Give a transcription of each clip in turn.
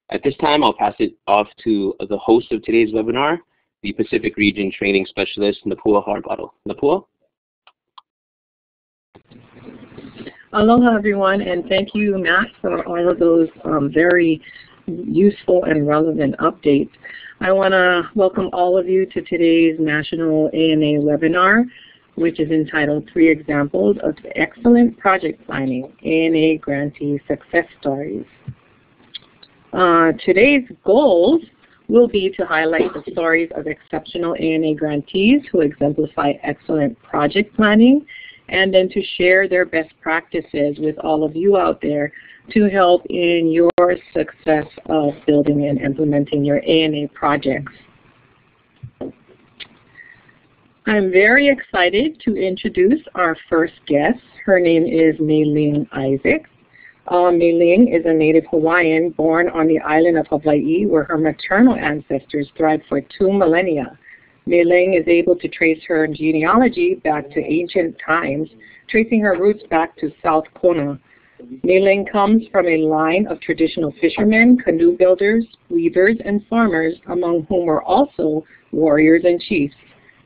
At this time, I'll pass it off to the host of today's webinar, the Pacific Region Training Specialist, Napua Harbottle. Napua? Aloha, everyone, and thank you, Matt, for all of those very useful and relevant updates. I want to welcome all of you to today's National ANA webinar, which is entitled 3 Examples of Excellent Project Planning, ANA Grantee Success Stories. Today's goals will be to highlight the stories of exceptional ANA grantees who exemplify excellent project planning, and then to share their best practices with all of you out there to help in your success of building and implementing your ANA projects. I'm very excited to introduce our first guest. Her name is Mei-Ling Isaac. Mei-Ling is a native Hawaiian born on the island of Hawaii, where her maternal ancestors thrived for 2 millennia. Mei-Ling is able to trace her genealogy back to ancient times, tracing her roots back to South Kona. Mei-Ling comes from a line of traditional fishermen, canoe builders, weavers, and farmers, among whom were also warriors and chiefs.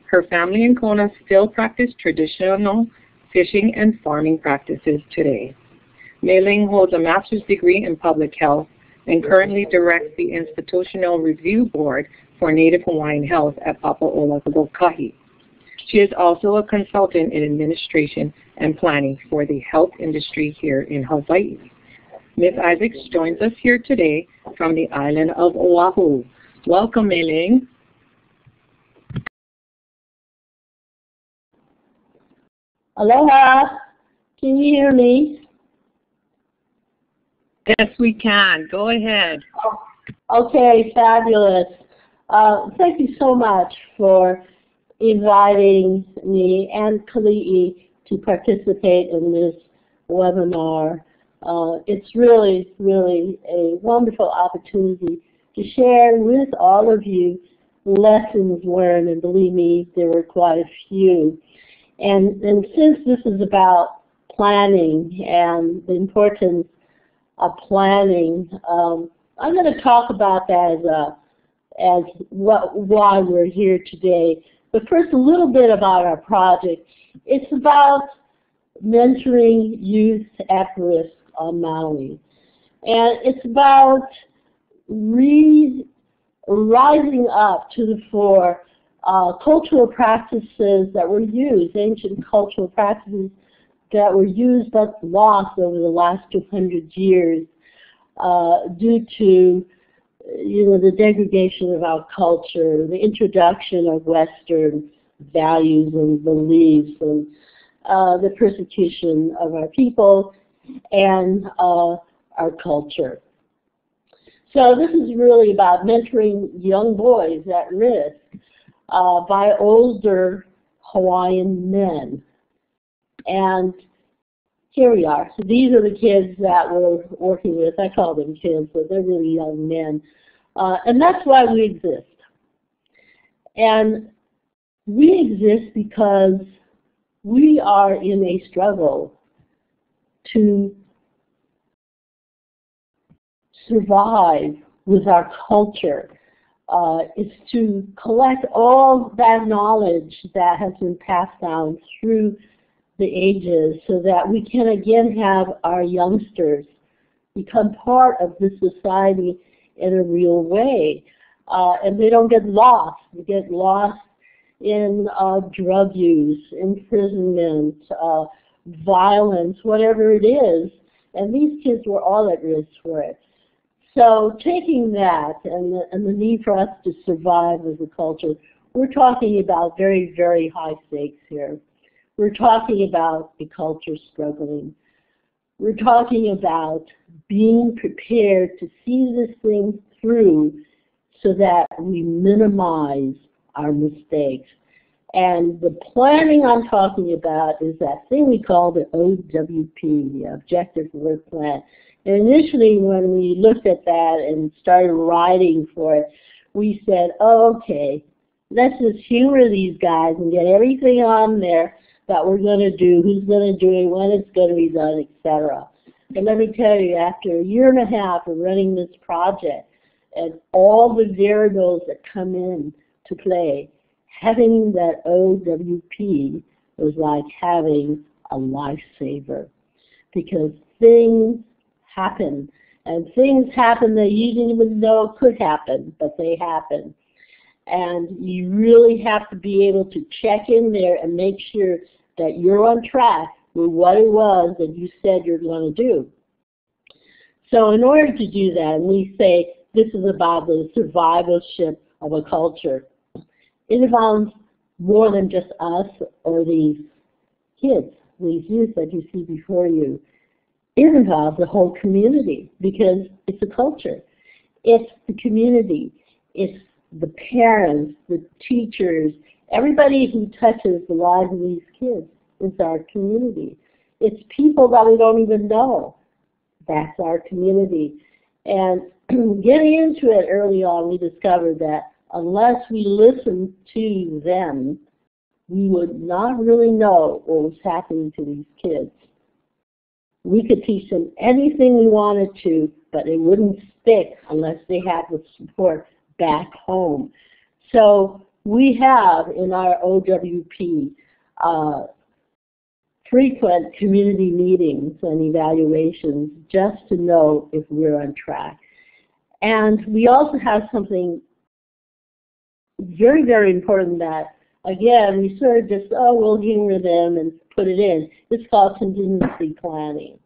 Her family in Kona still practice traditional fishing and farming practices today. Mei-Ling holds a master's degree in public health and currently directs the Institutional Review Board for Native Hawaiian Health at Papa'olakahi. She is also a consultant in administration and planning for the health industry here in Hawaii. Ms. Isaacs joins us here today from the island of Oahu. Welcome, Mei-Ling. Aloha, can you hear me? Yes, we can. Go ahead. Okay, fabulous. Thank you so much for inviting me and Kali'i to participate in this webinar. It's really, really a wonderful opportunity to share with all of you lessons learned, and believe me, there were quite a few. And since this is about planning and the importance of planning, I'm going to talk about that why we're here today. But first, a little bit about our project. It's about mentoring youth at risk on Maui. And it's about rising up to the fore cultural practices that were used, ancient cultural practices that were used but lost over the last 200 years due to the degradation of our culture, the introduction of Western values and beliefs, and the persecution of our people and our culture. So this is really about mentoring young boys at risk by older Hawaiian men. And here we are. So these are the kids that we're working with. I call them kids, but they're really young men. And that's why we exist. And we exist because we are in a struggle to survive with our culture. It's to collect all that knowledge that has been passed down through the ages so that we can again have our youngsters become part of this society in a real way. And they don't get lost. They get lost in drug use, imprisonment, violence, whatever it is. And these kids were all at risk for it. So taking that and the need for us to survive as a culture, we're talking about very, very high stakes here. We're talking about the culture struggling. We're talking about being prepared to see this thing through so that we minimize our mistakes. And the planning I'm talking about is that thing we call the OWP, the Objective Work Plan. And initially when we looked at that and started writing for it, we said, oh, okay, let's just humor these guys and get everything on there that we're going to do, who's going to do it, when it's going to be done, etc. But let me tell you, after a year and a half of running this project and all the variables that come in to play, having that OWP was like having a lifesaver, because things happen, and things happen that you didn't even know could happen, but they happen. And you really have to be able to check in there and make sure that you're on track with what it was that you said you're going to do. So in order to do that, and we say this is about the survivorship of a culture, it involves more than just us or these kids, these youth that you see before you. It involves the whole community, because it's a culture. It's the community. It's the parents, the teachers, everybody who touches the lives of these kids is our community. It's people that we don't even know. That's our community. And getting into it early on, we discovered that unless we listened to them, we would not really know what was happening to these kids. We could teach them anything we wanted to, but it wouldn't stick unless they had the support back home. So we have in our OWP frequent community meetings and evaluations just to know if we're on track. And we also have something very, very important that, again, we sort of just, we'll humor them and put it in. It's called contingency planning.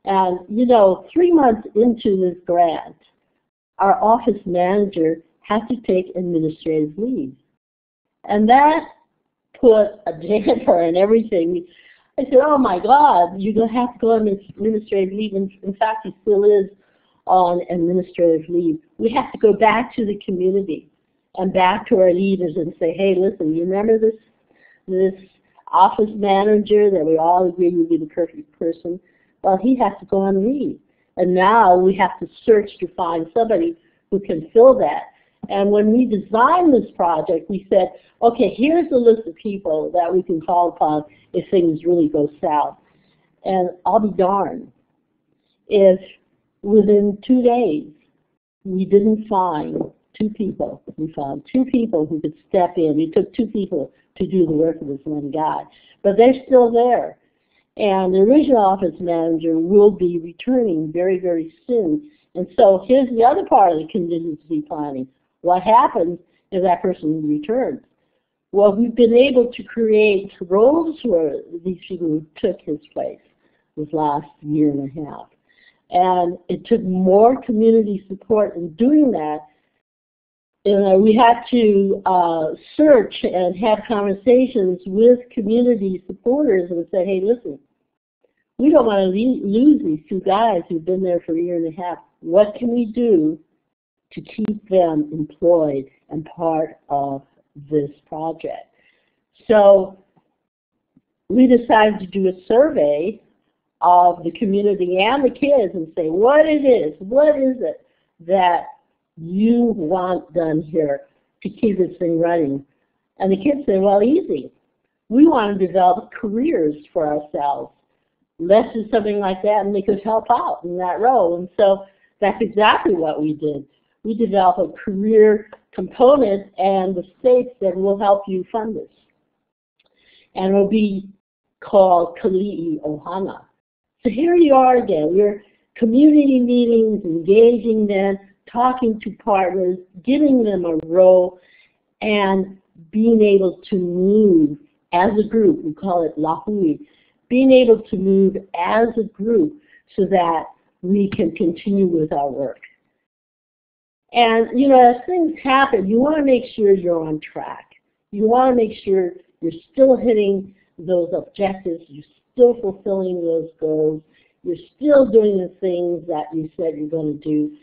And, 3 months into this grant, our office manager had to take administrative leave. And that put a damper on everything. I said, oh my God, you're going to have to go on administrative leave. And in fact, he still is on administrative leave. We have to go back to the community and back to our leaders and say, hey, listen, you remember this office manager that we all agreed would be the perfect person? Well, he has to go on leave. And now we have to search to find somebody who can fill that. And when we designed this project, we said, okay, here's the list of people that we can call upon if things really go south. And I'll be darned if within 2 days we didn't find 2 people. We found 2 people who could step in. We took 2 people to do the work of this one guy. But they're still there. And the original office manager will be returning very, very soon. And so here's the other part of the contingency planning. What happens if that person returns? Well, we've been able to create roles for these people who took his place this last year and a half. And it took more community support in doing that. We had to search and have conversations with community supporters and say, hey, listen, we don't want to lose these 2 guys who've been there for a year and a half. What can we do to keep them employed and part of this project? So we decided to do a survey of the community and the kids and say, what is it that you want done here to keep this thing running? And the kids said, well, easy. We want to develop careers for ourselves. Let's do something like that, and they could help out in that role. And so that's exactly what we did. We developed a career component, and the state said, we'll help you fund this. And it will be called Kali'i Ohana. So here you are again. We're community meetings, engaging them, talking to partners, giving them a role, and being able to move as a group. We call it Lahui. Being able to move as a group so that we can continue with our work. And, as things happen, you want to make sure you're on track. You want to make sure you're still hitting those objectives, you're still fulfilling those goals, you're still doing the things that you said you're going to do.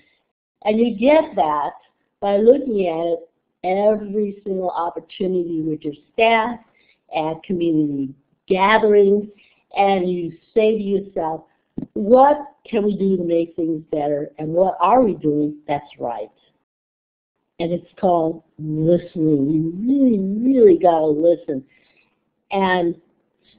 And you get that by looking at it every single opportunity with your staff, at community gatherings, and you say to yourself, what can we do to make things better, and what are we doing that's right? And it's called listening. You really, really got to listen. And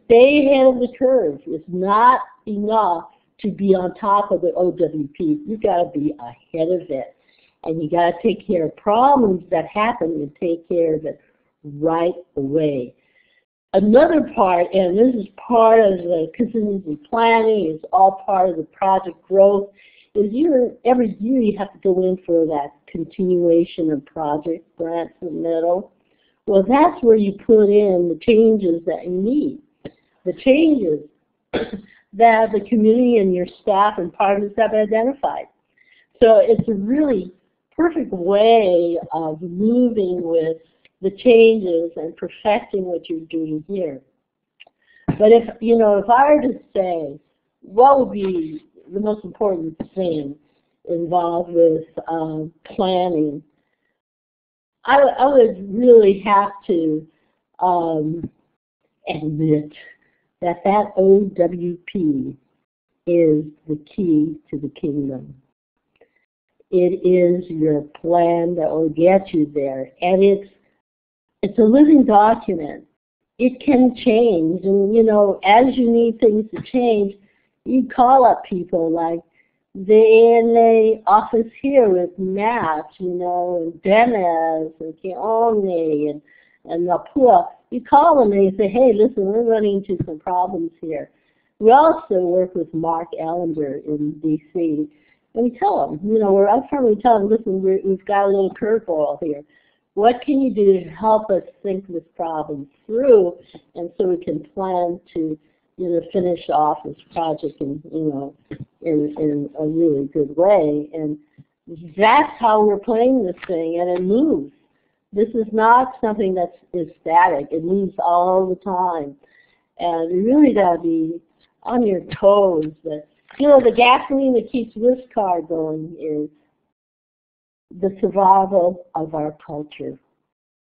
stay ahead of the curve. It's not enough to be on top of the OWP. You've got to be ahead of it. And you got to take care of problems that happen and take care of it right away. Another part, and this is part of the contingency planning, is all part of the project growth, is every year you have to go in for that continuation of project grant submittal. Well, that's where you put in the changes that you need, the changes that the community and your staff and partners have identified. So it's a really perfect way of moving with the changes and perfecting what you're doing here. But if I were to say, what would be the most important thing involved with planning, I would really have to admit that OWP is the key to the kingdom. It is your plan that will get you there, and it's a living document. It can change, and as you need things to change, you call up people like the ANA office here with Matt, and Dennis, and Kaʻānaniʻau, and Napua. You call them and you say, hey, listen, we're running into some problems here. We also work with Mark Allender in D.C., and we tell them, we're upfront, we tell them, listen, we've got a little curveball here. What can you do to help us think this problem through, and so we can plan to, finish off this project in a really good way? And that's how we're playing this thing, and it moves. This is not something that is static. It moves all the time, and you really got to be on your toes. But the gasoline that keeps this car going is the survival of our culture,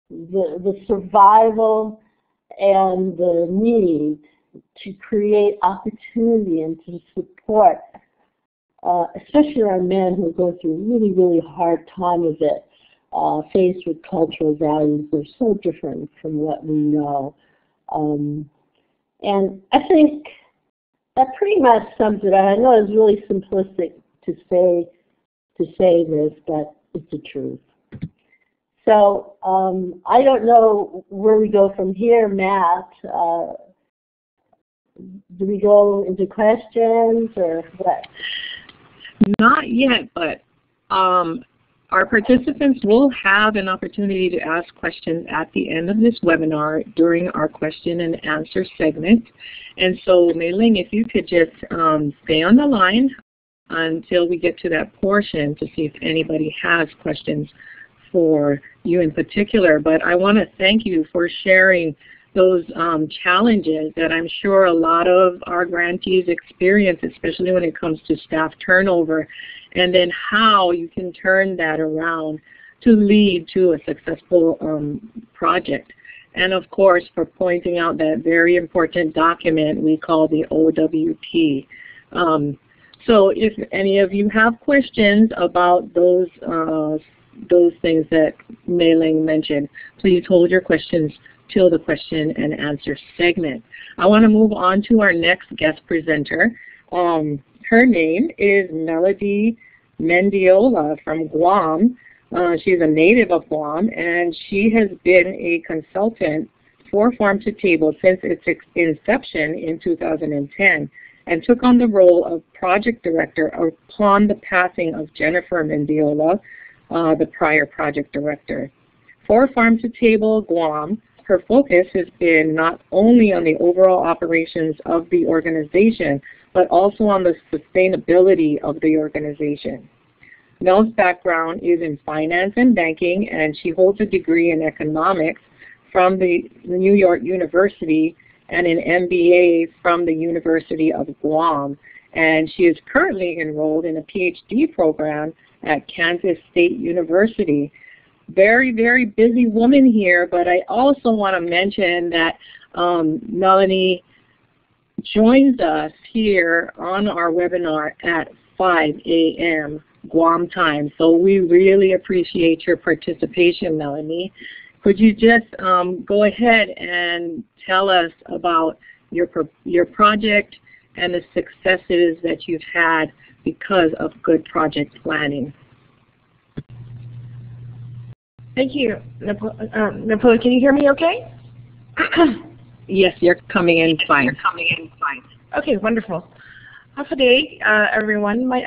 the survival and the need to create opportunity and to support, especially our men who go through a really, really hard time of it, faced with cultural values that are so different from what we know. And I think that pretty much sums it up. I know it's really simplistic to say this, but it's the truth. So I don't know where we go from here, Matt. Do we go into questions or what? Not yet, but our participants will have an opportunity to ask questions at the end of this webinar during our question and answer segment. And so, Mei Ling, if you could just stay on the line until we get to that portion to see if anybody has questions for you in particular. But I want to thank you for sharing those challenges that I'm sure a lot of our grantees experience, especially when it comes to staff turnover, and then how you can turn that around to lead to a successful project. And of course, for pointing out that very important document we call the OWP. So if any of you have questions about those things that Mei Ling mentioned, please hold your questions till the question and answer segment. I want to move on to our next guest presenter. Her name is Melody Mendiola from Guam. She's a native of Guam, and she has been a consultant for Farm to Table since its inception in 2010, and took on the role of project director upon the passing of Jennifer Mendiola, the prior project director. For Farm to Table Guam, her focus has been not only on the overall operations of the organization, but also on the sustainability of the organization. Mel's background is in finance and banking, and she holds a degree in economics from the New York University and an MBA from the University of Guam. And she is currently enrolled in a PhD program at Kansas State University. Very, very busy woman here, but I also want to mention that Melanie joins us here on our webinar at 5 a.m. Guam time. So we really appreciate your participation, Melanie. Could you just go ahead and tell us about your project, and the successes that you've had because of good project planning. Thank you, Napoli. Can you hear me okay? Yes, you're coming in fine. Okay, wonderful. Hafaday, everyone. My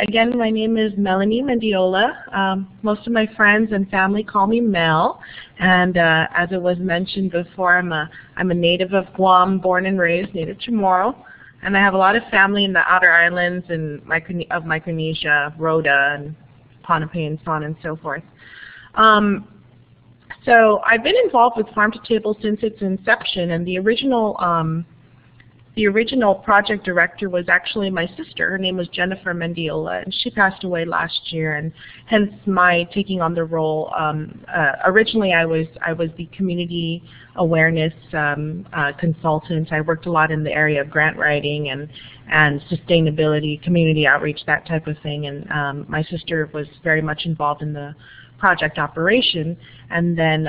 name is Melanie Mendiola. Most of my friends and family call me Mel, and as it was mentioned before, I'm a native of Guam, born and raised, native Chamorro, and I have a lot of family in the outer islands and of Micronesia, Rhoda, and Ponape, and so on and so forth. So I've been involved with Farm to Table since its inception, and the original project director was actually my sister. Her name was Jennifer Mendiola, and she passed away last year, and hence my taking on the role. Originally, I was the community awareness consultant. I worked a lot in the area of grant writing and sustainability, community outreach, that type of thing. And my sister was very much involved in the project operation, and then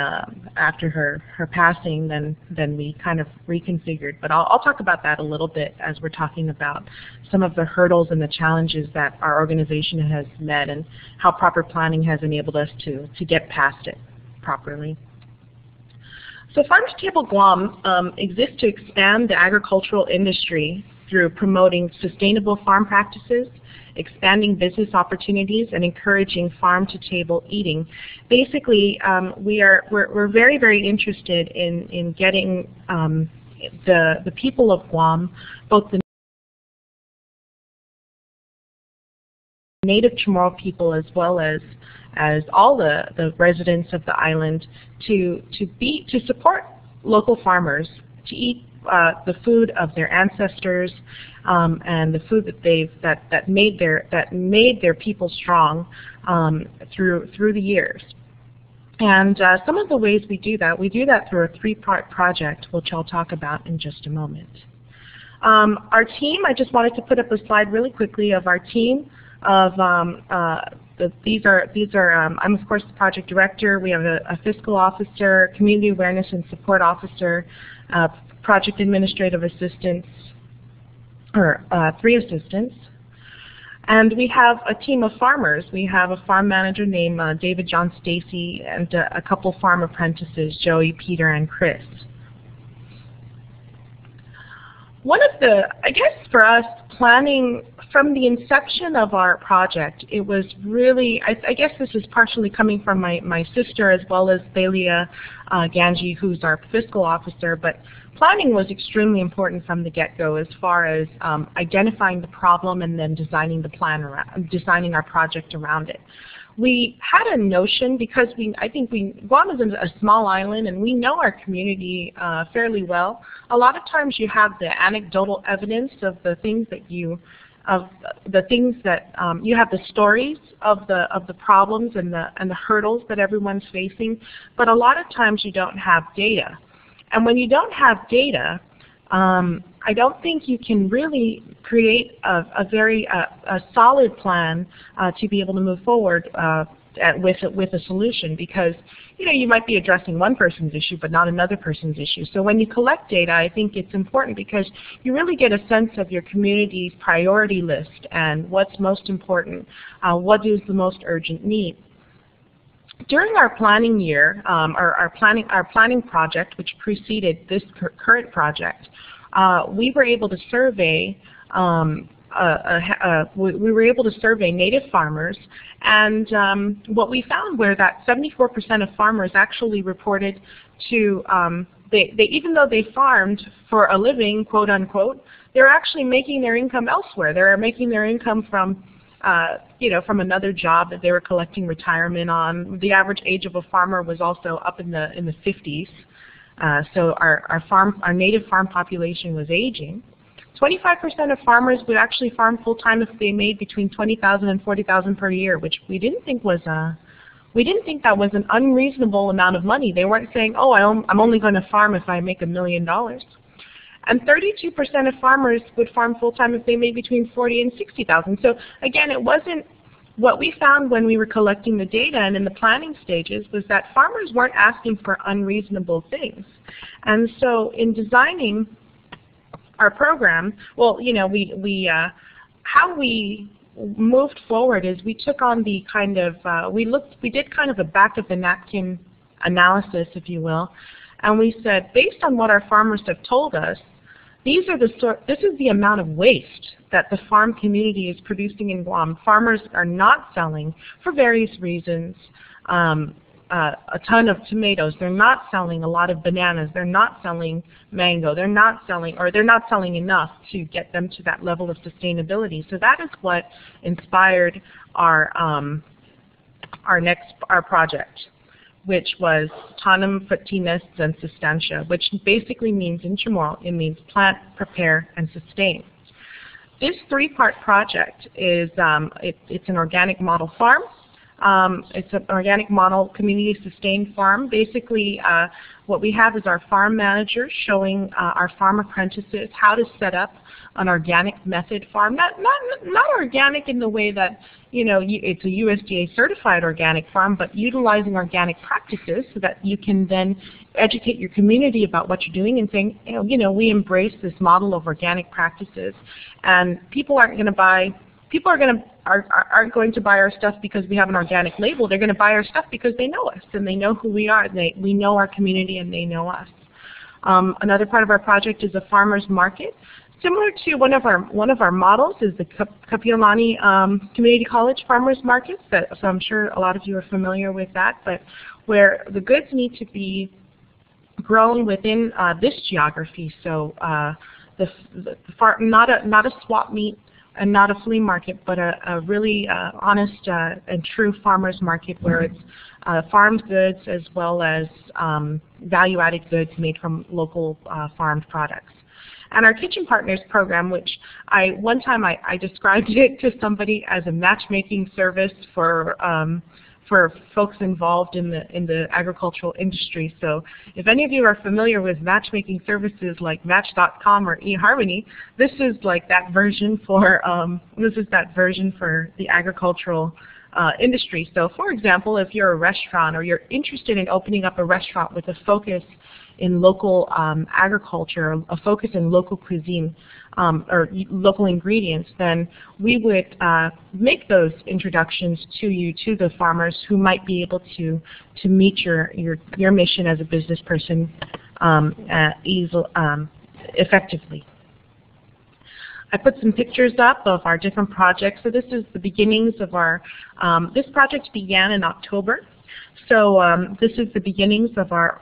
after her passing, then we kind of reconfigured. But I'll talk about that a little bit as we're talking about some of the hurdles and the challenges that our organization has met and how proper planning has enabled us to get past it properly. So Farm to Table Guam exists to expand the agricultural industry through promoting sustainable farm practices, expanding business opportunities, and encouraging farm-to-table eating. Basically, we're very, very interested in getting the people of Guam, both the native Chamorro people as well as all the residents of the island, to support local farmers, to eat the food of their ancestors, and the food that made their people strong through the years. And some of the ways we do that through a three-part project, which I'll talk about in just a moment. Our team, I just wanted to put up a slide really quickly of our team of I'm of course the project director. We have a fiscal officer, community awareness and support officer, project administrative assistants, or 3 assistants. And we have a team of farmers. We have a farm manager named David John Stacy, and a couple farm apprentices, Joey, Peter, and Chris. One of the, I guess for us, planning from the inception of our project, it was really, I guess this is partially coming from my sister as well as Thalia Ganji, who's our fiscal officer, but planning was extremely important from the get-go as far as identifying the problem and then designing the plan around, designing our project around it. We had a notion, because Guam is a small island and we know our community fairly well. A lot of times you have the anecdotal evidence of the things that you have the stories of the problems and the hurdles that everyone's facing, but a lot of times you don't have data. And when you don't have data, I don't think you can really create a very solid plan to be able to move forward with a solution, because you might be addressing one person's issue but not another person's issue. So when you collect data, I think it's important because you really get a sense of your community's priority list and what's most important, what is the most urgent need. During our planning year, our planning project, which preceded this current project, we were able to survey native farmers, and what we found were that 74% of farmers actually reported to even though they farmed for a living, quote unquote, they're actually making their income elsewhere. They're making their income from from another job that they were collecting retirement on. The average age of a farmer was also up in the 50s. So our native farm population was aging. 25% of farmers would actually farm full time if they made between $20,000 and $40,000 per year, which we didn't think that was an unreasonable amount of money. They weren't saying, oh, I'm only going to farm if I make $1 million. And 32% of farmers would farm full-time if they made between $40,000 and $60,000. So again, it wasn't what we found when we were collecting the data and in the planning stages was that farmers weren't asking for unreasonable things. And so in designing program, well, you know, how we moved forward is we took on the kind of, we did kind of a back of the napkin analysis, if you will, and we said, based on what our farmers have told us, this is the amount of waste that the farm community is producing in Guam. Farmers are not selling, for various reasons, a ton of tomatoes. They're not selling a lot of bananas. They're not selling mango. They're not selling enough to get them to that level of sustainability. So that is what inspired our project, which was Tanam Fatinas and Sustancia, which basically means in Chamorro, it means plant, prepare, and sustain. This three-part project is it's an organic model farm. It's an organic model community sustained farm. Basically, what we have is our farm manager showing our farm apprentices how to set up an organic method farm. Not organic in the way that, you know, it's a USDA certified organic farm, but utilizing organic practices so that you can then educate your community about what you're doing and saying, you know, we embrace this model of organic practices, and people aren't going to buy our stuff because we have an organic label. They're going to buy our stuff because they know us and they know who we are. We know our community and they know us. Another part of our project is a farmers market. Similar to one of our models is the Kaʻānaniʻau Community College Farmers Markets. So I'm sure a lot of you are familiar with that, but where the goods need to be grown within this geography. So not a swap meet and not a flea market, but a really honest and true farmers market where it's farmed goods as well as value-added goods made from local farmed products. And our Kitchen Partners program, which one time I described it to somebody as a matchmaking service for folks involved in the agricultural industry. So if any of you are familiar with matchmaking services like Match.com or eHarmony, this is like that version for the agricultural industry. So for example, if you're a restaurant or you're interested in opening up a restaurant with a focus in local agriculture, a focus in local cuisine or local ingredients, then we would make those introductions to you, to the farmers who might be able to meet your mission as a business person effectively. I put some pictures up of our different projects. So this is the beginnings of our, this project began in October. So this is the beginnings of our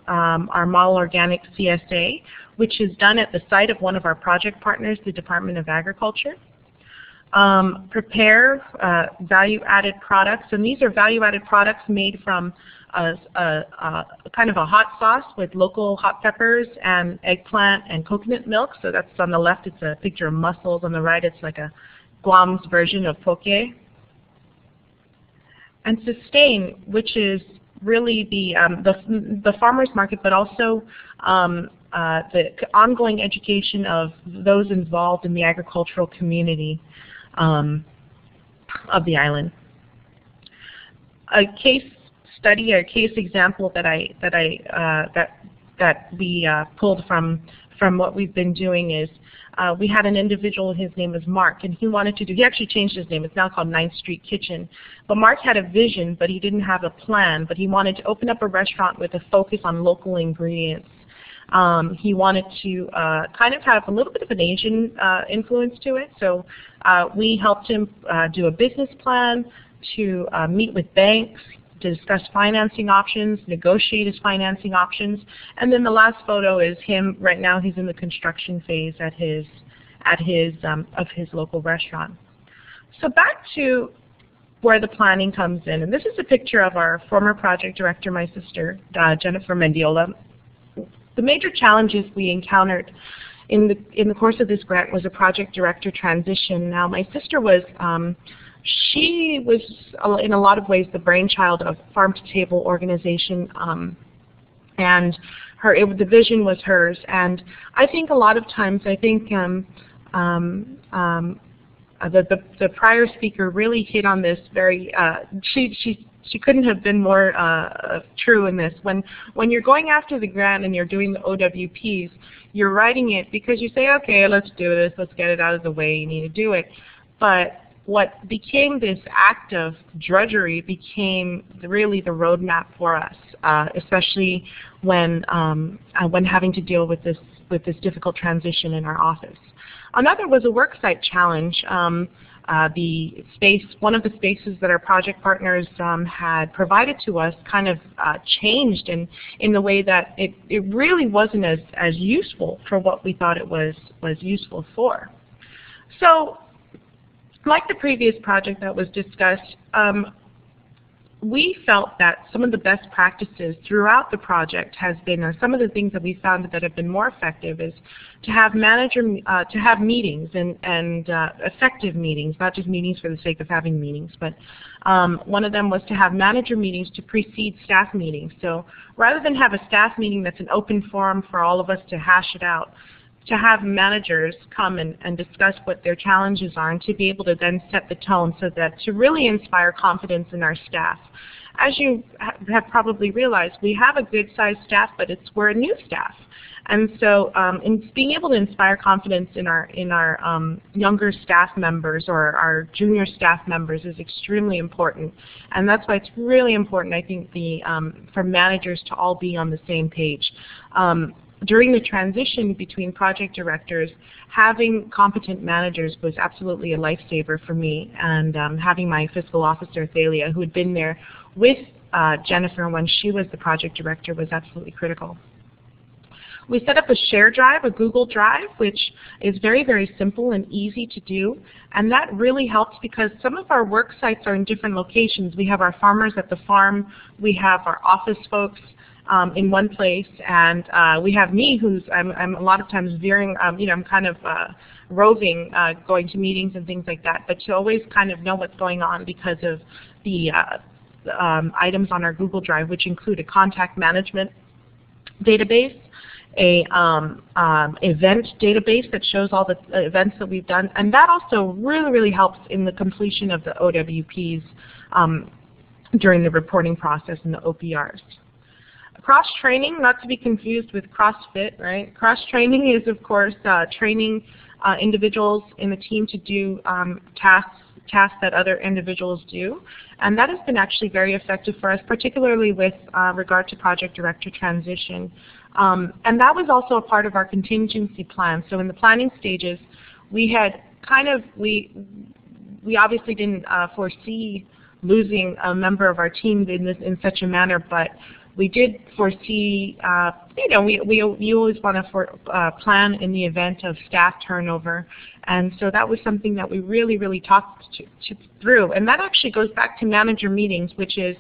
model organic CSA, which is done at the site of one of our project partners, the Department of Agriculture. Prepare value-added products, and these are value-added products made from kind of a hot sauce with local hot peppers and eggplant and coconut milk. So that's on the left, it's a picture of mussels. On the right, it's like a Guam's version of poke. And sustain, which is really the farmers market, but also the ongoing education of those involved in the agricultural community of the island. A case study, a case example that we pulled from what we've been doing is we had an individual, his name is Mark, and he actually changed his name. It's now called 9th Street Kitchen. But Mark had a vision, but he didn't have a plan, but he wanted to open up a restaurant with a focus on local ingredients. He wanted to kind of have a little bit of an Asian influence to it, so we helped him do a business plan, to meet with banks, to discuss financing options, negotiate his financing options, and then the last photo is him. Right now, he's in the construction phase of his local restaurant. So back to where the planning comes in, and this is a picture of our former project director, my sister, Jennifer Mendiola. The major challenges we encountered in the course of this grant was a project director transition. Now, my sister was she was, in a lot of ways, the brainchild of Farm to Table organization, and the vision was hers. And I think a lot of times, the prior speaker really hit on this very, she couldn't have been more true in this. When you're going after the grant and you're doing the OWPs, you're writing it because you say, okay, let's do this, let's get it out of the way, you need to do it. But what became this act of drudgery became really the roadmap for us, especially when having to deal with this difficult transition in our office. Another was a worksite challenge. One of the spaces that our project partners had provided to us kind of changed in the way that it really wasn't as useful for what we thought it was useful for. So, like the previous project that was discussed, we felt that some of the best practices throughout the project has been, some of the things that we found that have been more effective is to have meetings and effective meetings, not just meetings for the sake of having meetings, but one of them was to have manager meetings to precede staff meetings. So rather than have a staff meeting that's an open forum for all of us to hash it out, to have managers come and discuss what their challenges are and to be able to then set the tone so that to really inspire confidence in our staff. As you have probably realized, we have a good-sized staff, but we're a new staff. And so in being able to inspire confidence in our younger staff members or our junior staff members is extremely important. And that's why it's really important, I think, for managers to all be on the same page. During the transition between project directors, having competent managers was absolutely a lifesaver for me, and having my fiscal officer, Thalia, who had been there with Jennifer when she was the project director, was absolutely critical. We set up a share drive, a Google Drive, which is very, very simple and easy to do, and that really helps because some of our work sites are in different locations. We have our farmers at the farm, we have our office folks in one place, and we have me, I'm a lot of times veering, I'm kind of roving, going to meetings and things like that, but to always kind of know what's going on because of the items on our Google Drive, which include a contact management database, a event database that shows all the events that we've done, and that also really, really helps in the completion of the OWPs during the reporting process and the OPRs. Cross-training, not to be confused with CrossFit, right? Cross-training is, of course, training individuals in the team to do tasks that other individuals do. And that has been actually very effective for us, particularly with regard to project director transition. And that was also a part of our contingency plan. So in the planning stages, we had we obviously didn't foresee losing a member of our team in such a manner, but we did foresee, we always want to plan in the event of staff turnover, and so that was something that we really, really talked through. And that actually goes back to manager meetings, which is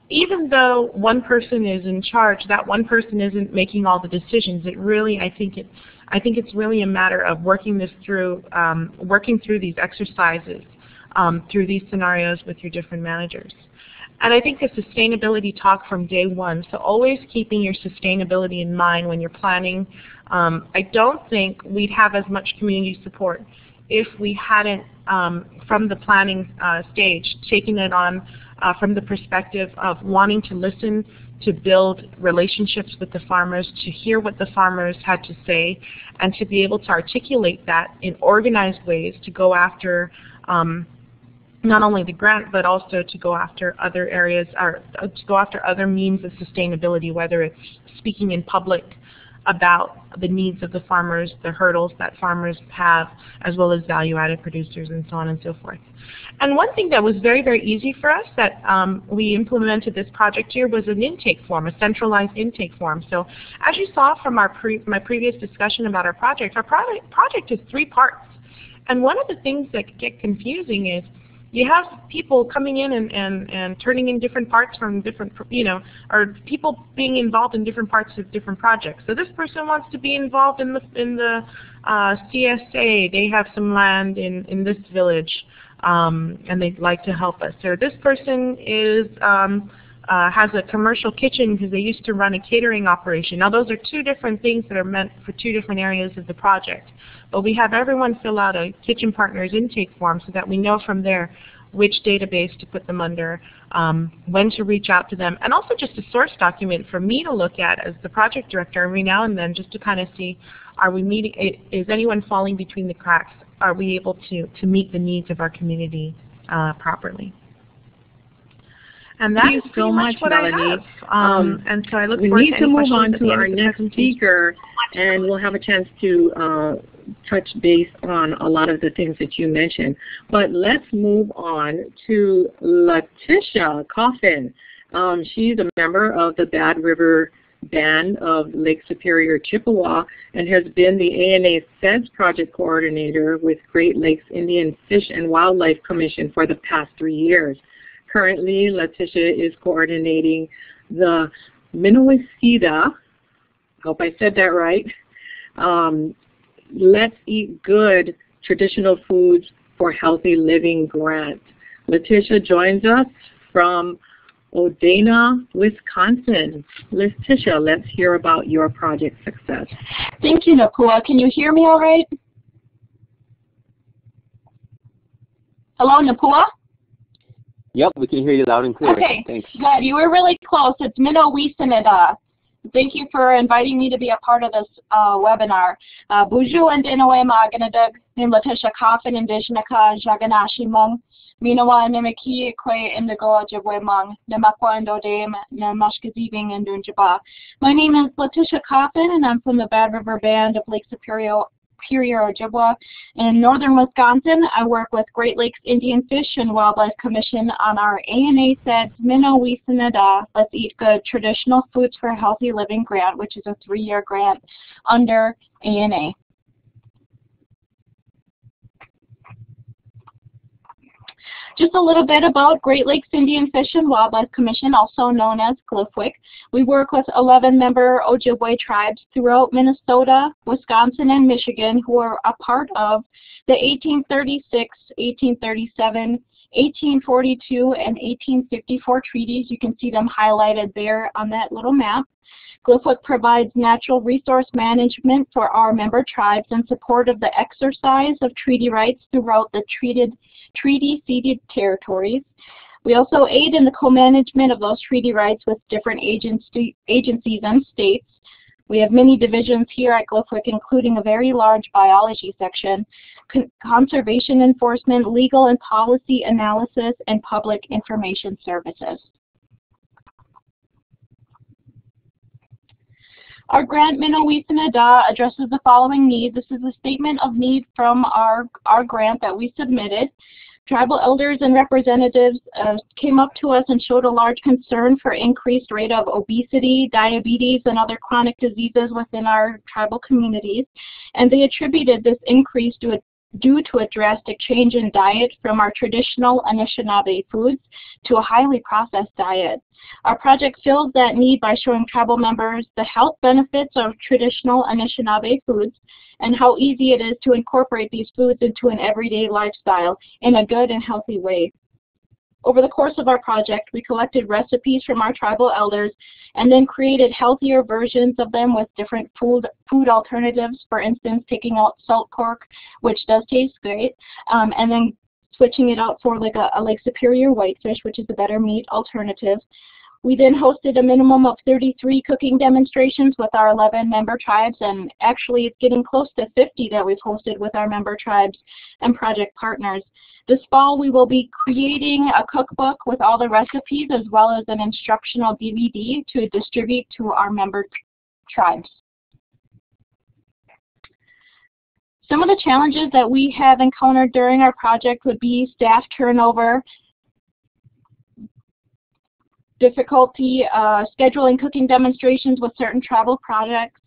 even though one person is in charge, that one person isn't making all the decisions. It really, I think it's really a matter of working this through, working through these exercises, through these scenarios with your different managers. And I think the sustainability talk from day one, so always keeping your sustainability in mind when you're planning. I don't think we'd have as much community support if we hadn't, from the planning stage, taken it on from the perspective of wanting to listen, to build relationships with the farmers, to hear what the farmers had to say, and to be able to articulate that in organized ways to go after not only the grant, but also to go after other areas, or to go after other means of sustainability, whether it's speaking in public about the needs of the farmers, the hurdles that farmers have, as well as value-added producers, and so on and so forth. And one thing that was very, very easy for us that we implemented this project here was an intake form, a centralized intake form. So as you saw from my previous discussion about our project is 3 parts. And one of the things that get confusing is you have people coming in and turning in different parts from different, or people being involved in different parts of different projects. So this person wants to be involved in the CSA. They have some land in this village, and they'd like to help us. Or this person is has a commercial kitchen because they used to run a catering operation. Now those are two different things that are meant for two different areas of the project. But we have everyone fill out a kitchen partners intake form so that we know from there which database to put them under, when to reach out to them, and also just a source document for me to look at as the project director every now and then, just to kind of see, are we meeting, is anyone falling between the cracks? Are we able to meet the needs of our community properly? And that's so much, what Melanie. I have. And so I look we forward need to to any move on questions to our next speaker, and we'll have a chance to touch base on a lot of the things that you mentioned. But let's move on to Letitia Coffin. She's a member of the Bad River Band of Lake Superior, Chippewa, and has been the ANA Feds Project Coordinator with Great Lakes Indian Fish and Wildlife Commission for the past 3 years. Currently, Letitia is coordinating the Minnesota, I hope I said that right, Let's Eat Good Traditional Foods for Healthy Living grant. Letitia joins us from Odena, Wisconsin. Letitia, let's hear about your project success. Thank you, Napua. Can you hear me all right? Hello, Napua? Yep, we can hear you loud and clear. Okay, thanks. Good. You were really close. It's Minnow Wisanida. Thank you for inviting me to be a part of this webinar. Buju and Dinoe Maganadug, Nim Letitia Coffin and Dishnaka Jaganashi Mung, Minawa Nimaki Kwe Indigo Jabwe Mung, Namakwa and Odame, Namashkaziving and Dunjaba. My name is Letitia Coffin and I'm from the Bad River Band of Lake Superior, Ojibwa. In northern Wisconsin, I work with Great Lakes Indian Fish and Wildlife Commission on our ANA Feds Minnow Wisanida Let's Eat Good Traditional Foods for Healthy Living grant, which is a 3-year grant under ANA. Just a little bit about Great Lakes Indian Fish and Wildlife Commission, also known as GLFWIC. We work with 11-member Ojibwe tribes throughout Minnesota, Wisconsin, and Michigan who are a part of the 1836, 1837, 1842, and 1854 treaties. You can see them highlighted there on that little map. GLFWIC provides natural resource management for our member tribes in support of the exercise of treaty rights throughout the treaty-ceded territories. We also aid in the co-management of those treaty rights with different agencies and states. We have many divisions here at GLFWIC, including a very large biology section, conservation enforcement, legal and policy analysis, and public information services. Our grant, Minnow Wisanida, addresses the following needs. This is a statement of need from our grant that we submitted. Tribal elders and representatives came up to us and showed a large concern for increased rate of obesity, diabetes, and other chronic diseases within our tribal communities. And they attributed this increase due to a drastic change in diet from our traditional Anishinaabe foods to a highly processed diet. Our project fills that need by showing tribal members the health benefits of traditional Anishinaabe foods and how easy it is to incorporate these foods into an everyday lifestyle in a good and healthy way. Over the course of our project, we collected recipes from our tribal elders and then created healthier versions of them with different food alternatives. For instance, taking out salt pork, which does taste great, and then switching it out for like a Lake Superior whitefish, which is a better meat alternative. We then hosted a minimum of 33 cooking demonstrations with our 11 member tribes, and actually it's getting close to 50 that we've hosted with our member tribes and project partners. This fall we will be creating a cookbook with all the recipes as well as an instructional DVD to distribute to our member tribes. Some of the challenges that we have encountered during our project would be staff turnover, difficulty scheduling cooking demonstrations with certain tribal projects,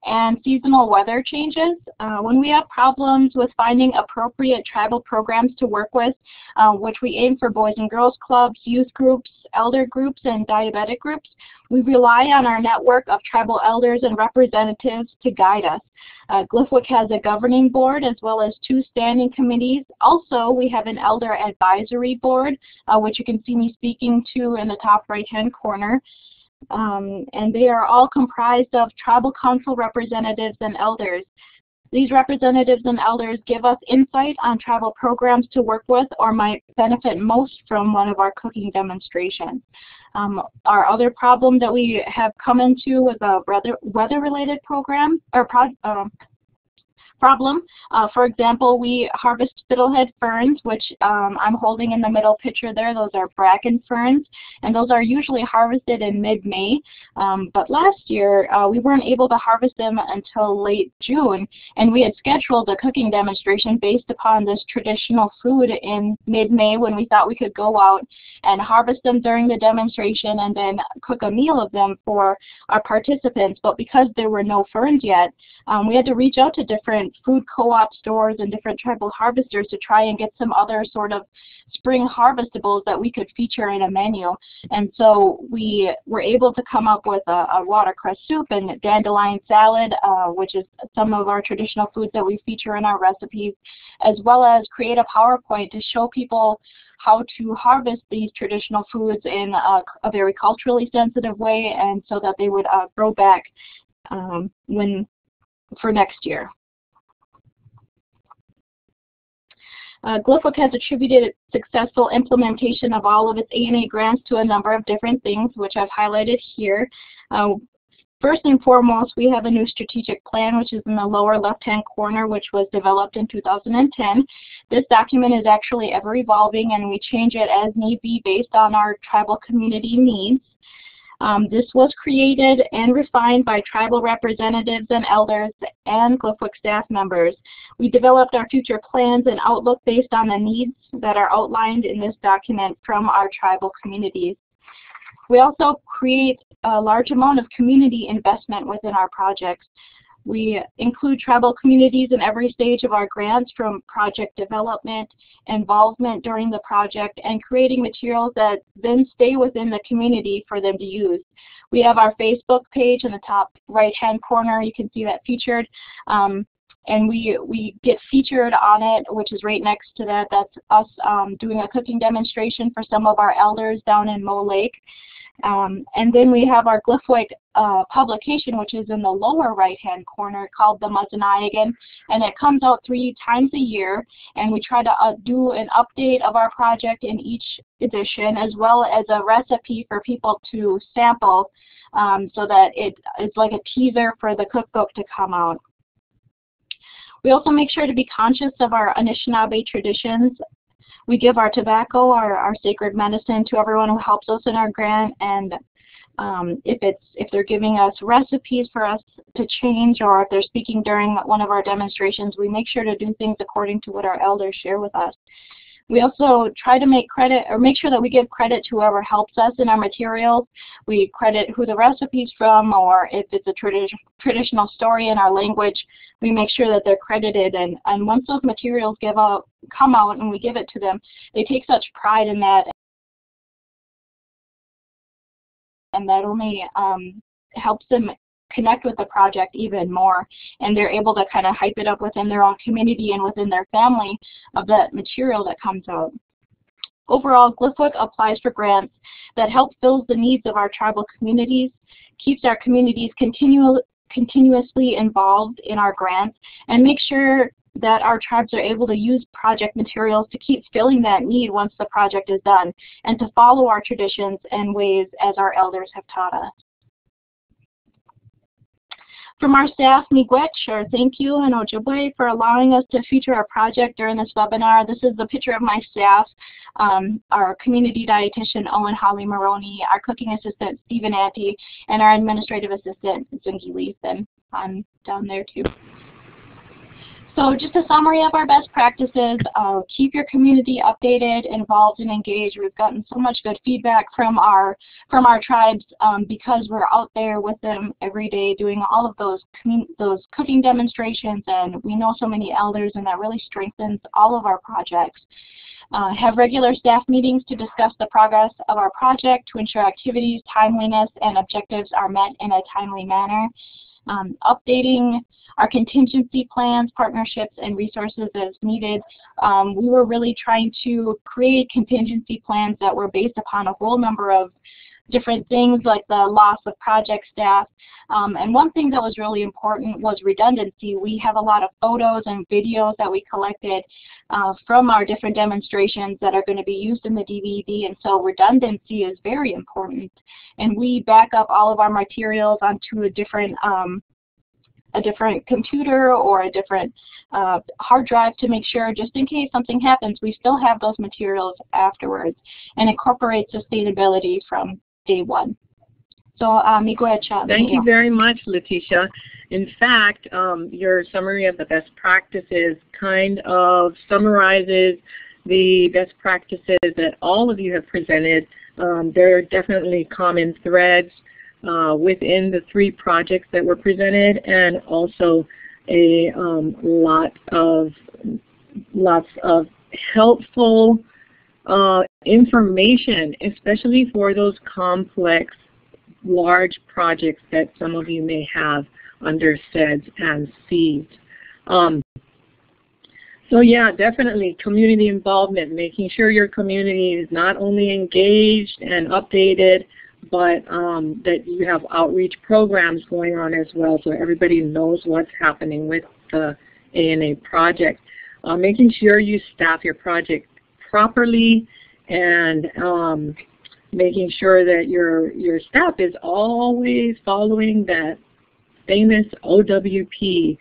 and seasonal weather changes. When we have problems with finding appropriate tribal programs to work with, which we aim for Boys and Girls Clubs, youth groups, elder groups, and diabetic groups, we rely on our network of tribal elders and representatives to guide us. GLFWC has a governing board as well as 2 standing committees. Also, we have an elder advisory board, which you can see me speaking to in the top right-hand corner. And they are all comprised of tribal council representatives and elders. These representatives and elders give us insight on tribal programs to work with or might benefit most from one of our cooking demonstrations. Our other problem that we have come into was a weather-related program or problem. For example, we harvest fiddlehead ferns, which I'm holding in the middle picture there. Those are bracken ferns, and those are usually harvested in mid-May. But last year, we weren't able to harvest them until late June, and we had scheduled a cooking demonstration based upon this traditional food in mid-May when we thought we could go out and harvest them during the demonstration and then cook a meal of them for our participants. But because there were no ferns yet, we had to reach out to different food co-op stores and different tribal harvesters to try and get some other sort of spring harvestables that we could feature in a menu. And so we were able to come up with a watercress soup and dandelion salad, which is some of our traditional foods that we feature in our recipes, as well as create a PowerPoint to show people how to harvest these traditional foods in a very culturally sensitive way, and so that they would grow back for next year. GLFWC has attributed successful implementation of all of its A&A grants to a number of different things, which I've highlighted here. First and foremost, we have a new strategic plan, which is in the lower left-hand corner, which was developed in 2010. This document is actually ever evolving, and we change it as need be based on our tribal community needs. This was created and refined by tribal representatives and elders and GLFWC staff members. We developed our future plans and outlook based on the needs that are outlined in this document from our tribal communities. We also create a large amount of community investment within our projects. We include tribal communities in every stage of our grants, from project development, involvement during the project, and creating materials that then stay within the community for them to use. We have our Facebook page in the top right-hand corner. You can see that featured. And we get featured on it, which is right next to that. That's us doing a cooking demonstration for some of our elders down in Moe Lake. And then we have our GLFWC publication, which is in the lower right-hand corner, called the Mazanayagan, and it comes out 3 times a year, and we try to do an update of our project in each edition, as well as a recipe for people to sample, so that it's like a teaser for the cookbook to come out. We also make sure to be conscious of our Anishinaabe traditions. We give our tobacco, our sacred medicine, to everyone who helps us in our grant, and if they're giving us recipes for us to change, or if they're speaking during one of our demonstrations, we make sure to do things according to what our elders share with us. We also try to make sure that we give credit to whoever helps us in our materials. We credit who the recipe's from, or if it's a traditional story in our language, we make sure that they're credited. And once those materials come out and we give it to them, they take such pride in that, and that only helps them connect with the project even more, and they're able to kind of hype it up within their own community and within their family of that material that comes out. Overall, GLFWC applies for grants that help fill the needs of our tribal communities, keeps our communities continuously involved in our grants, and make sure that our tribes are able to use project materials to keep filling that need once the project is done, and to follow our traditions and ways as our elders have taught us. From our staff, miigwech, or thank you, and Ojibwe, for allowing us to feature our project during this webinar. This is the picture of my staff, our community dietitian, Owen Holly Maroney, our cooking assistant, Stephen Ante, and our administrative assistant, Zungi Leaf, and I'm down there too. So just a summary of our best practices, keep your community updated, involved, and engaged. We've gotten so much good feedback from our tribes because we're out there with them every day doing all of those cooking demonstrations, and we know so many elders, and that really strengthens all of our projects. Have regular staff meetings to discuss the progress of our project to ensure activities, timeliness, and objectives are met in a timely manner. Updating our contingency plans, partnerships, and resources as needed. We were really trying to create contingency plans that were based upon a whole number of different things like the loss of project staff. And one thing that was really important was redundancy. We have a lot of photos and videos that we collected from our different demonstrations that are going to be used in the DVD, and so redundancy is very important. And we back up all of our materials onto a different computer or a different hard drive to make sure, just in case something happens, we still have those materials afterwards, and incorporate sustainability from day one. So go ahead, Chad. Thank you very much, Letitia. In fact, your summary of the best practices kind of summarizes the best practices that all of you have presented. There are definitely common threads within the 3 projects that were presented, and also a lots of helpful information, especially for those complex, large projects that some of you may have under SEDS and SEEDS. So yeah, definitely community involvement, making sure your community is not only engaged and updated, but that you have outreach programs going on as well, so everybody knows what's happening with the ANA project. Making sure you staff your project properly, and making sure that your staff is always following that famous OWP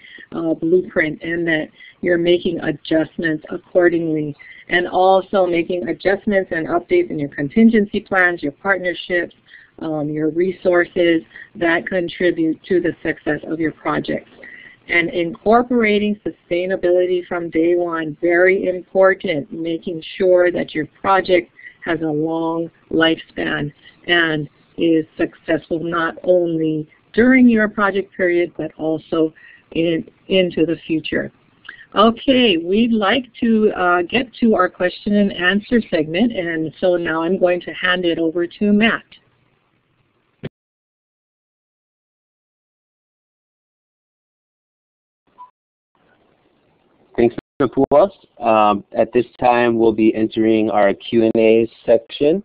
blueprint, and that you're making adjustments accordingly, and also making adjustments and updates in your contingency plans, your partnerships, your resources that contribute to the success of your project. And incorporating sustainability from day one, very important, making sure that your project has a long lifespan and is successful not only during your project period, but also into the future. Okay, we'd like to get to our question and answer segment, and so now I'm going to hand it over to Matt. Thanks, Napua. At this time, we'll be entering our Q&A section.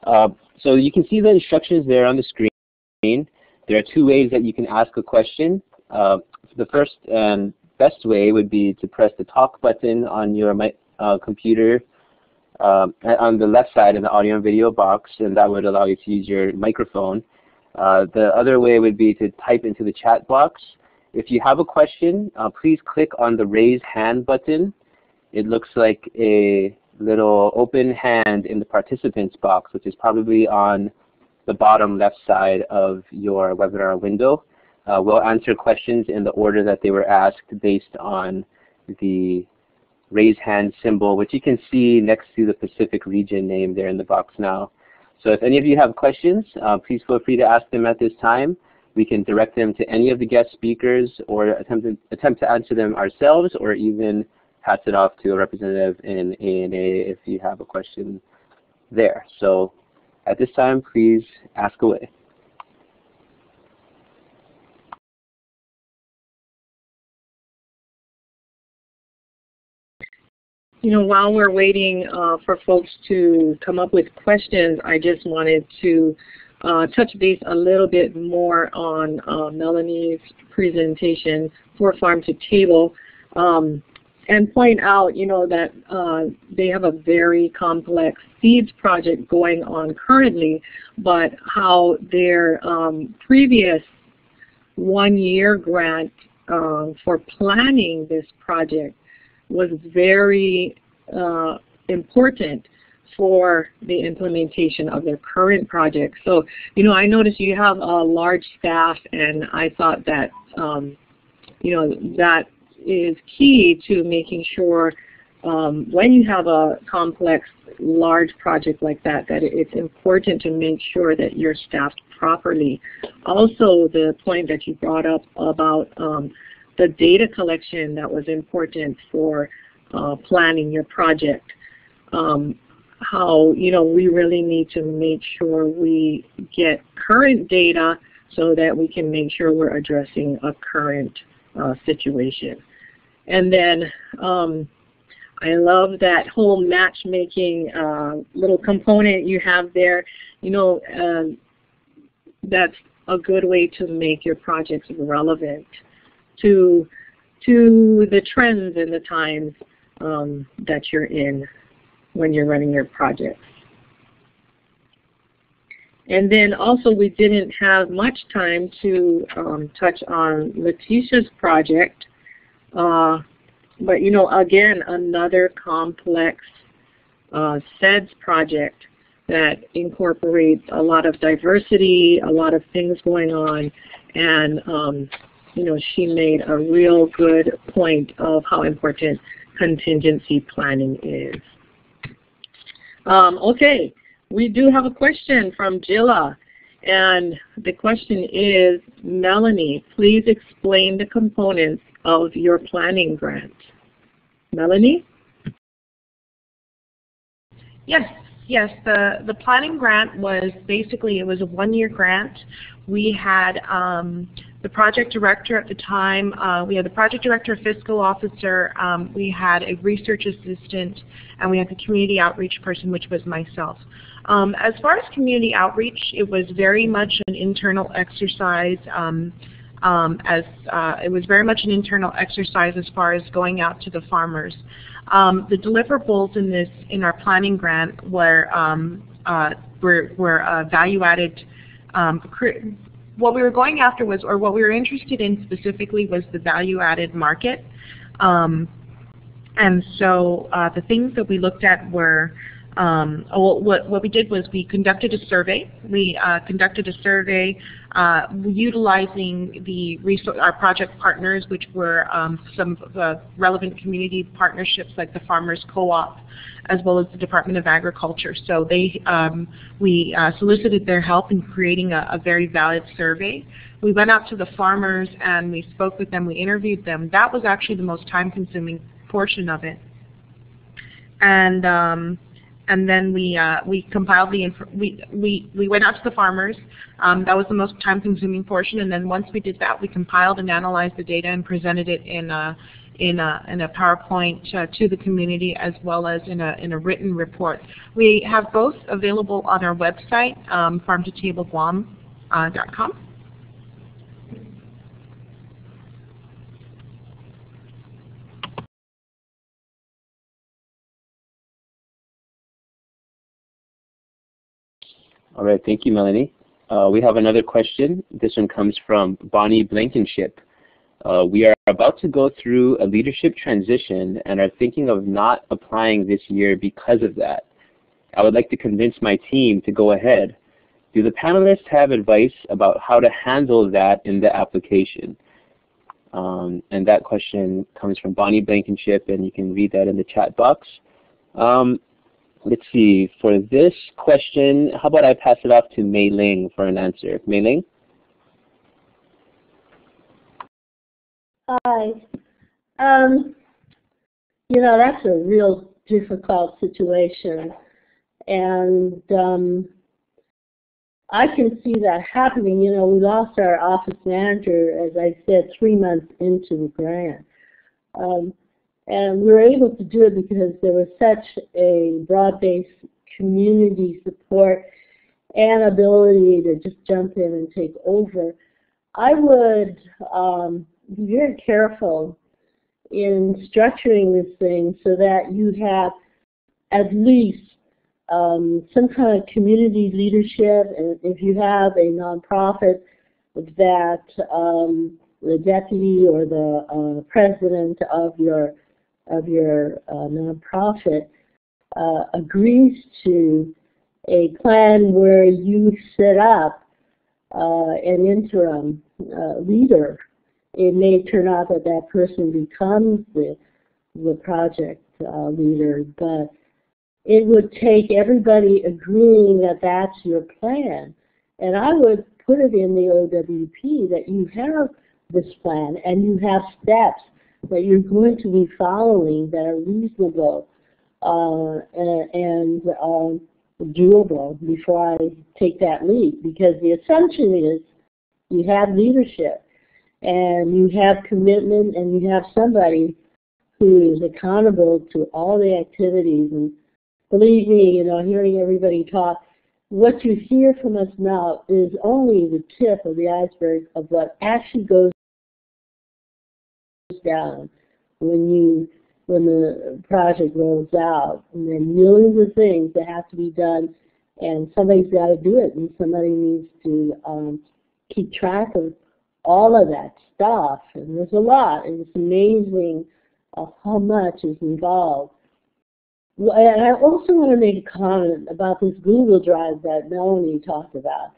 So you can see the instructions there on the screen. There are 2 ways that you can ask a question. The first and best way would be to press the talk button on your computer on the left side in the audio and video box, and that would allow you to use your microphone. The other way would be to type into the chat box. If you have a question, please click on the raise hand button. It looks like a little open hand in the participants box, which is probably on the bottom left side of your webinar window. We'll answer questions in the order that they were asked based on the raise hand symbol, which you can see next to the Pacific region name there in the box now. So if any of you have questions, please feel free to ask them at this time. We can direct them to any of the guest speakers, or attempt to answer them ourselves, or even pass it off to a representative in ANA if you have a question there. So at this time, please ask away. You know, while we're waiting for folks to come up with questions, I just wanted to touch base a little bit more on Melanie's presentation for Farm to Table, and point out, you know, that they have a very complex seeds project going on currently, but how their previous 1-year grant for planning this project was very important for the implementation of their current project. So, you know, I noticed you have a large staff, and I thought that, you know, that is key to making sure when you have a complex, large project like that, that it's important to make sure that you're staffed properly. Also, the point that you brought up about the data collection that was important for planning your project. How, we really need to make sure we get current data so that we can make sure we're addressing a current situation. And then I love that whole matchmaking little component you have there. That's a good way to make your projects relevant to the trends and the times that you're in when you're running your projects. And then also we didn't have much time to touch on Letitia's project, but again, another complex SEDS project that incorporates a lot of diversity, a lot of things going on, and she made a real good point of how important contingency planning is. Okay, we do have a question from Jilla, and the question is, Melanie, please explain the components of your planning grant. Melanie? Yes, the planning grant was basically, it was a one-year grant. We had the project director at the time, we had the project director, fiscal officer, we had a research assistant, and we had the community outreach person, which was myself. As far as community outreach, it was very much an internal exercise. It was very much an internal exercise as far as going out to the farmers. The deliverables in our planning grant were value-added. What we were going after was, or what we were interested in specifically, was the value-added market. And so the things that we looked at were, what we did was we conducted a survey. We conducted a survey utilizing our project partners, which were some of the relevant community partnerships like the Farmers Co-op, as well as the Department of Agriculture. So we solicited their help in creating a very valid survey. We went out to the farmers and we spoke with them, we interviewed them. That was actually the most time-consuming portion of it. And then we compiled we went out to the farmers. That was the most time-consuming portion. And then once we did that, we compiled and analyzed the data and presented it in a PowerPoint to the community, as well as in a written report. We have both available on our website, farmtotableguam.com. All right, thank you, Melanie. We have another question. This one comes from Bonnie Blankenship. We are about to go through a leadership transition and are thinking of not applying this year because of that. I would like to convince my team to go ahead. Do the panelists have advice about how to handle that in the application? And that question comes from Bonnie Blankenship, and you can read that in the chat box. Let's see, for this question, how about I pass it off to Mei Ling for an answer. Mei Ling? Hi. That's a real difficult situation. And I can see that happening. We lost our office manager, as I said, 3 months into the grant. And we were able to do it because there was such a broad-based community support and ability to just jump in and take over. I would be very careful in structuring this thing so that you have at least some kind of community leadership, and if you have a nonprofit, that the deputy or the president of your nonprofit agrees to a plan where you set up an interim leader it may turn out that that person becomes the project leader, but it would take everybody agreeing that that's your plan. And I would put it in the OWP that you have this plan and you have steps that you're going to be following that are reasonable and doable before I take that lead. Because the assumption is you have leadership and you have commitment and you have somebody who is accountable to all the activities. And believe me, you know, hearing everybody talk, what you hear from us now is only the tip of the iceberg of what actually goes down when the project rolls out. And there are millions of things that have to be done, and somebody's got to do it, and somebody needs to keep track of all of that stuff. And there's a lot, and it's amazing how much is involved. And I also want to make a comment about this Google Drive that Melanie talked about.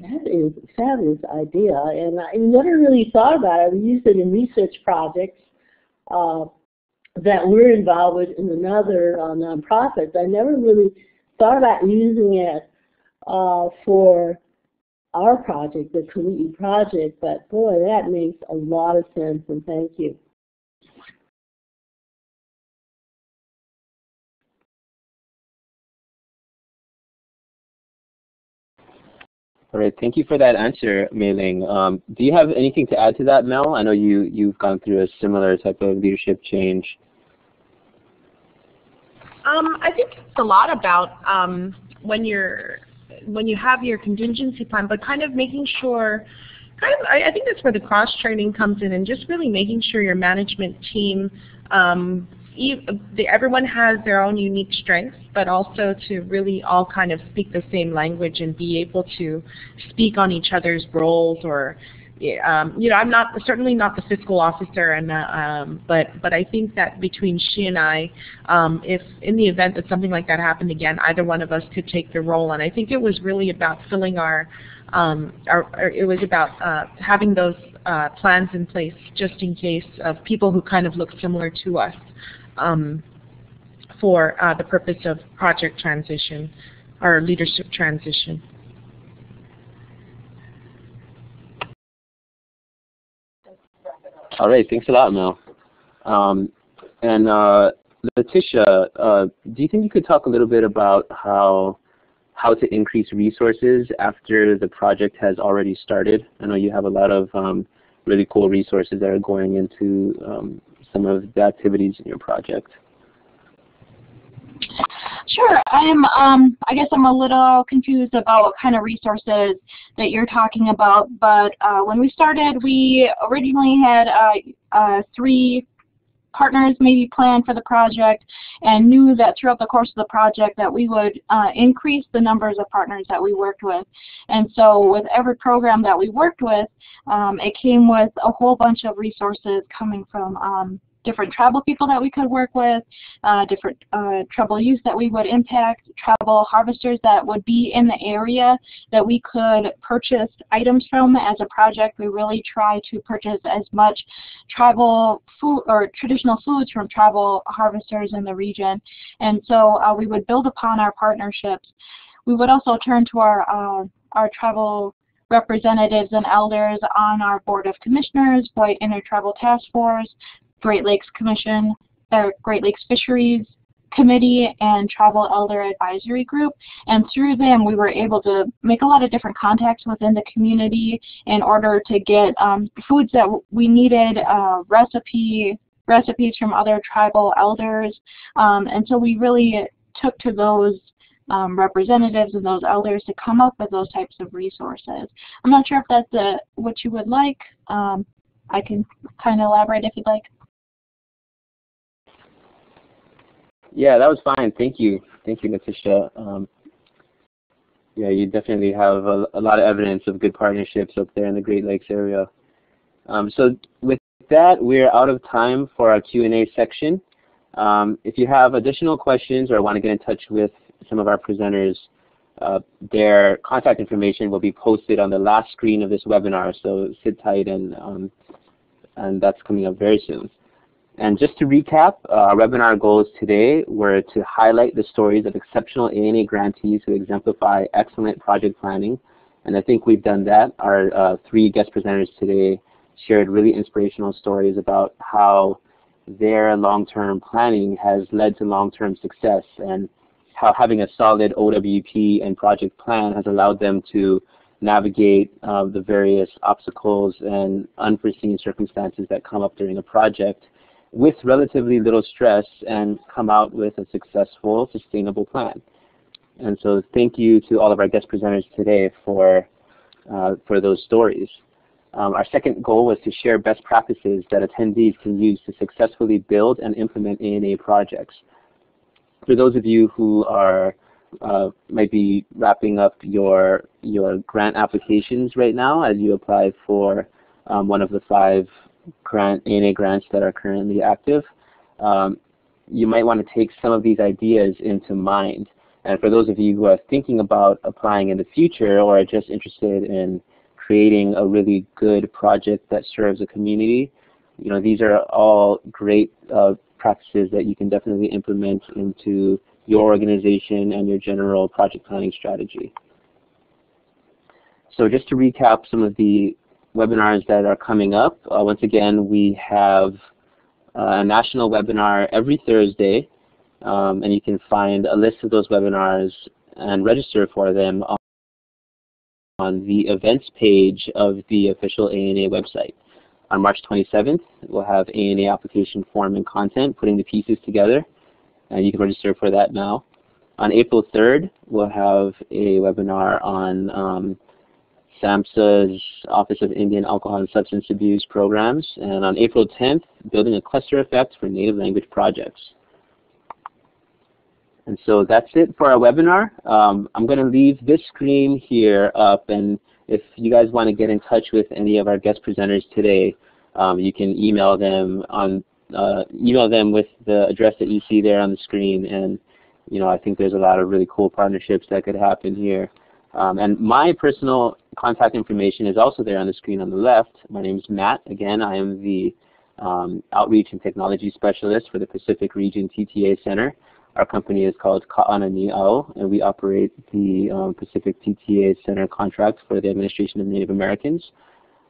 That is a fabulous idea, and I never really thought about it. We used it in research projects that we're involved with in another nonprofit. I never really thought about using it for our project, the Kaʻānaniʻau project, but boy, that makes a lot of sense, and thank you. All right, thank you for that answer, Mei Ling. Do you have anything to add to that, Mel? I know you've gone through a similar type of leadership change. I think it's a lot about when you have your contingency plan, but kind of making sure, I think that's where the cross training comes in, and just really making sure your management team, everyone has their own unique strengths, but also to really all kind of speak the same language and be able to speak on each other's roles. Or, you know, I'm certainly not the fiscal officer, and but I think that between she and I, if in the event that something like that happened again, either one of us could take the role. And I think it was really about filling it was about having those plans in place just in case of people who kind of look similar to us. For the purpose of project transition or leadership transition. All right, thanks a lot, Mel. And Letitia, do you think you could talk a little bit about how to increase resources after the project has already started? I know you have a lot of really cool resources that are going into some of the activities in your project. Sure. I guess I'm a little confused about what kind of resources that you're talking about, but when we started, we originally had 3 partners maybe planned for the project, and knew that throughout the course of the project that we would increase the numbers of partners that we worked with. And so with every program that we worked with, it came with a whole bunch of resources coming from different tribal people that we could work with, different tribal youth that we would impact, tribal harvesters that would be in the area that we could purchase items from as a project. We really try to purchase as much tribal food or traditional foods from tribal harvesters in the region. And so we would build upon our partnerships. We would also turn to our tribal representatives and elders on our Board of Commissioners, White Intertribal Task Force, Great Lakes Commission, Great Lakes Fisheries Committee, and Tribal Elder Advisory Group. And through them, we were able to make a lot of different contacts within the community in order to get foods that we needed, recipes from other tribal elders. And so we really took to those representatives and those elders to come up with those types of resources. I'm not sure if that's what you would like. I can kind of elaborate if you'd like. Yeah, that was fine. Thank you. Thank you, Letitia. Yeah, you definitely have a lot of evidence of good partnerships up there in the Great Lakes area. So with that, we're out of time for our Q&A section. If you have additional questions or want to get in touch with some of our presenters, their contact information will be posted on the last screen of this webinar, so sit tight and and that's coming up very soon. And just to recap, our webinar goals today were to highlight the stories of exceptional ANA grantees who exemplify excellent project planning, and I think we've done that. Our 3 guest presenters today shared really inspirational stories about how their long-term planning has led to long-term success, and how having a solid OWP and project plan has allowed them to navigate the various obstacles and unforeseen circumstances that come up during a project with relatively little stress and come out with a successful, sustainable plan. And so thank you to all of our guest presenters today for those stories. Our second goal was to share best practices that attendees can use to successfully build and implement ANA projects. For those of you who are might be wrapping up your grant applications right now as you apply for one of the 5 ANA grants that are currently active, you might want to take some of these ideas into mind. And for those of you who are thinking about applying in the future or are just interested in creating a really good project that serves a community, these are all great practices that you can definitely implement into your organization and your general project planning strategy. So just to recap some of the webinars that are coming up, once again we have a national webinar every Thursday, and you can find a list of those webinars and register for them on the events page of the official ANA website. On March 27th, we'll have ANA application form and content, putting the pieces together, and you can register for that now. On April 3rd, we'll have a webinar on SAMHSA's Office of Indian Alcohol and Substance Abuse Programs, and on April 10th, building a cluster effect for native language projects. And so that's it for our webinar. I'm going to leave this screen here up, and if you guys want to get in touch with any of our guest presenters today, you can email them with the address that you see there on the screen. And I think there's a lot of really cool partnerships that could happen here. And my personal contact information is also there on the screen on the left. My name is Matt. Again, I am the Outreach and Technology Specialist for the Pacific Region TTA Center. Our company is called Kaʻānaniʻau, and we operate the Pacific TTA Center contract for the Administration of Native Americans.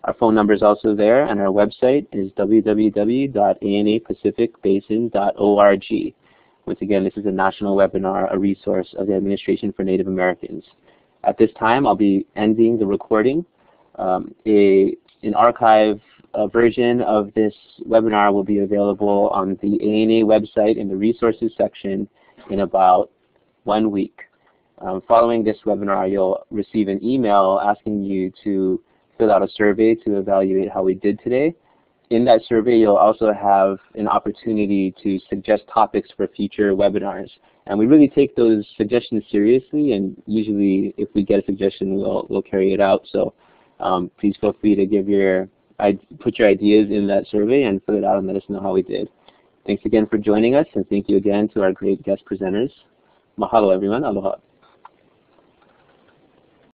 Our phone number is also there, and our website is www.anapacificbasin.org. Once again, this is a national webinar, a resource of the Administration for Native Americans. At this time, I'll be ending the recording. An archive version of this webinar will be available on the ANA website in the resources section in about 1 week. Following this webinar, you'll receive an email asking you to fill out a survey to evaluate how we did today. In that survey, you'll also have an opportunity to suggest topics for future webinars. And we really take those suggestions seriously, and usually if we get a suggestion, we'll carry it out. So please feel free to put your ideas in that survey and fill it out and let us know how we did. Thanks again for joining us, and thank you again to our great guest presenters. Mahalo everyone. Aloha.